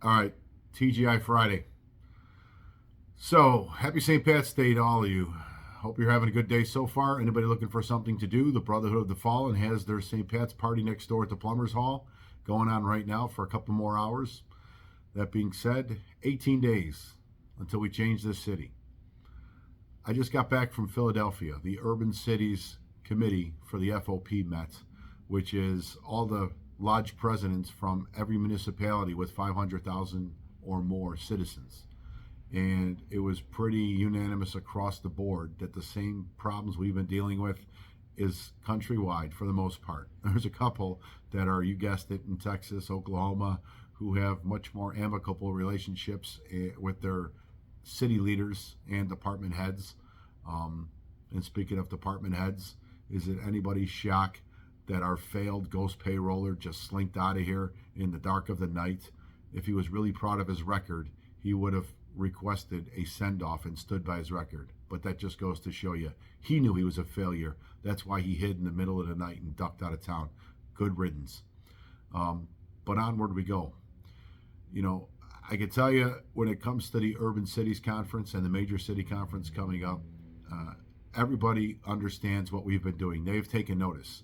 All right, TGI Friday. So, happy St. Pat's Day to all of you. Hope you're having a good day so far. Anybody looking for something to do? The Brotherhood of the Fallen has their St. Pat's party next door at the Plumbers Hall going on right now for a couple more hours. That being said, 18 days until we change this city. I just got back from Philadelphia. The Urban Cities Committee for the FOP met, which is all the lodge presidents from every municipality with 500,000 or more citizens. And it was pretty unanimous across the board that the same problems we've been dealing with is countrywide for the most part. There's a couple that are, you guessed it, in Texas, Oklahoma, who have much more amicable relationships with their city leaders and department heads. And speaking of department heads, is it anybody's shock that our failed ghost payroller just slinked out of here in the dark of the night? If he was really proud of his record, he would have requested a send-off and stood by his record. But that just goes to show you, he knew he was a failure. That's why he hid in the middle of the night and ducked out of town. Good riddance. But onward we go. You know, I can tell you when it comes to the Urban Cities Conference and the Major City Conference coming up, everybody understands what we've been doing. They've taken notice.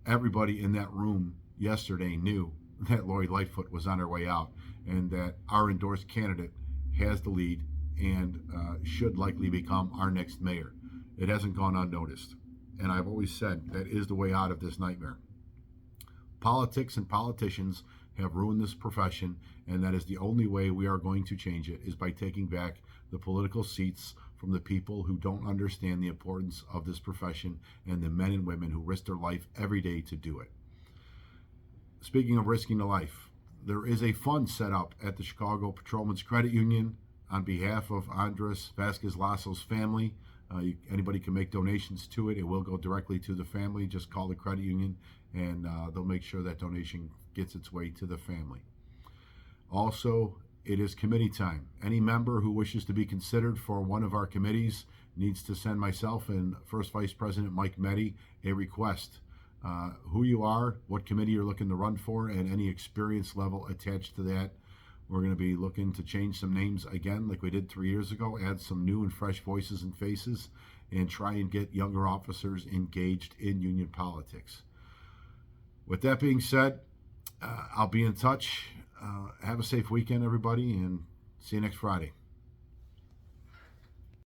Everybody in that room yesterday knew that Lori Lightfoot was on her way out and that our endorsed candidate has the lead and should likely become our next mayor. It hasn't gone unnoticed. And I've always said that is the way out of this nightmare. Politics and politicians have ruined this profession, and that is the only way we are going to change it, is by taking back the political seats from the people who don't understand the importance of this profession and the men and women who risk their life every day to do it. Speaking of risking a life, there is a fund set up at the Chicago Patrolmen's Credit Union on behalf of Andres Vasquez Lasso's family. Anybody can make donations to it. It will go directly to the family. Just call the credit union and they'll make sure that donation gets its way to the family. Also, it is committee time. Any member who wishes to be considered for one of our committees needs to send myself and First Vice President Mike Meddy a request. Who you are, what committee you're looking to run for, and any experience level attached to that. We're going to be looking to change some names again, like we did 3 years ago, add some new and fresh voices and faces, and try and get younger officers engaged in union politics. With that being said, I'll be in touch. Have a safe weekend, everybody, and see you next Friday.